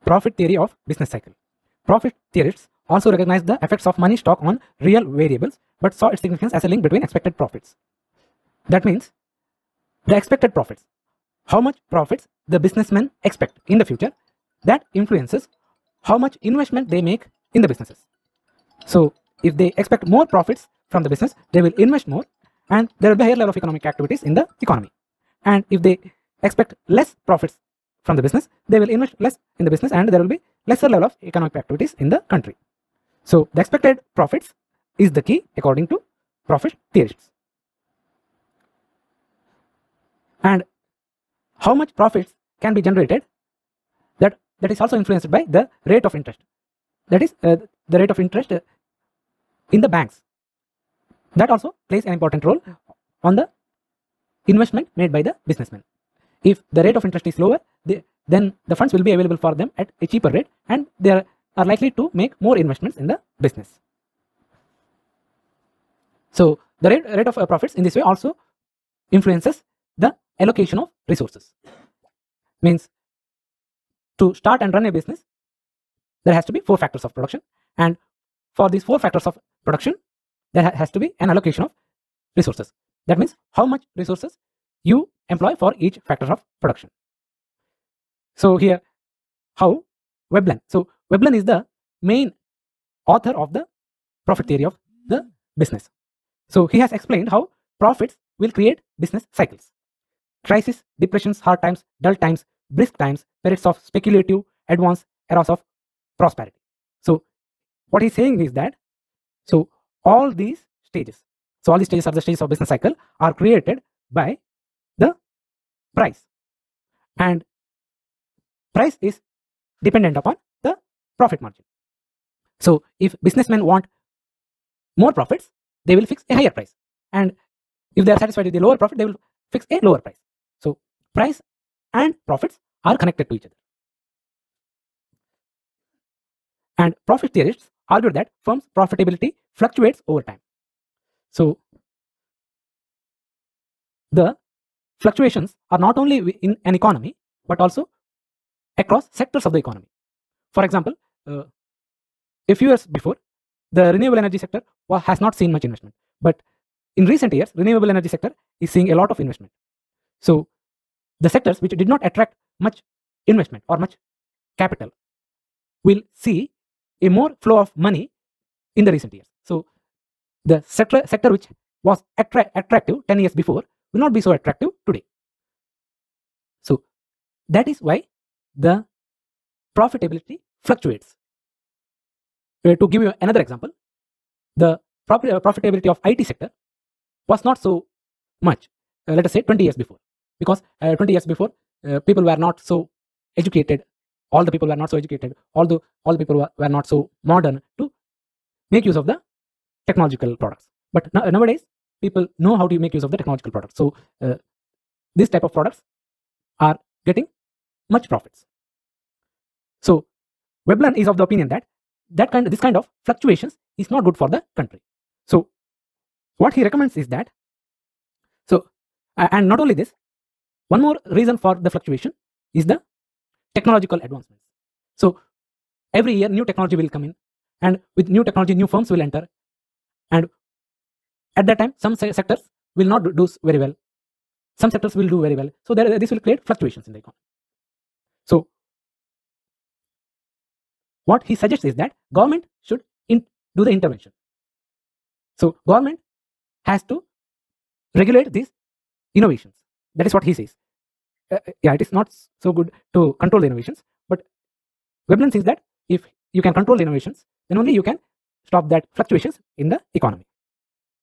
profit theory of business cycle. Profit theorists also recognized the effects of money stock on real variables, but saw its significance as a link between expected profits. That means the expected profits, how much profits the businessmen expect in the future, that influences how much investment they make in the businesses. So if they expect more profits from the business, they will invest more, and there will be a higher level of economic activities in the economy. And if they expect less profits from the business, they will invest less in the business, and there will be lesser level of economic activities in the country. So the expected profits is the key according to profit theorists. And how much profits can be generated, that is also influenced by the rate of interest. That is the rate of interest in the banks. That also plays an important role on the investment made by the businessmen. If the rate of interest is lower, then the funds will be available for them at a cheaper rate, and they are likely to make more investments in the business. So the rate of profits in this way also influences the allocation of resources. Means to start and run a business, there has to be 4 factors of production, and for these 4 factors of production, there has to be an allocation of resources. That means how much resources you employ for each factor of production. So here, how Veblen. So Veblen is the main author of the profit theory of the business. So he has explained how profits will create business cycles: crisis, depressions, hard times, dull times, brisk times, periods of speculative advance, eras of prosperity. So what he's saying is that, so all these stages are the stages of business cycle, are created by the price, and price is dependent upon the profit margin. So if businessmen want more profits, they will fix a higher price, and if they are satisfied with the lower profit, they will fix a lower price. So price and profits are connected to each other. And profit theorists argue that firms' profitability fluctuates over time. So the fluctuations are not only in an economy, but also across sectors of the economy. For example, a few years before, the renewable energy sector has not seen much investment, but in recent years, renewable energy sector is seeing a lot of investment. So the sectors which did not attract much investment or much capital will see a more flow of money in the recent years. So the sector which was attractive 10 years before will not be so attractive today. So that is why the profitability fluctuates. To give you another example, the profitability of IT sector was not so much, let us say 20 years before, because 20 years before people were not so educated. All the people were not so educated, although all the people were not so modern to make use of the technological products. But nowadays, people know how to make use of the technological products. So this type of products are getting much profits. So Veblen is of the opinion that this kind of fluctuations is not good for the country. So what he recommends is that, so and not only this, one more reason for the fluctuation is the technological advancements. So every year new technology will come in, and with new technology new firms will enter, and at that time some sectors will not do very well, some sectors will do very well. So this will create fluctuations in the economy. So what he suggests is that government should do the intervention. So government has to regulate these innovations. That is what he says. Yeah, it is not so good to control the innovations, but Veblen says that if you can control the innovations, then only you can stop that fluctuations in the economy.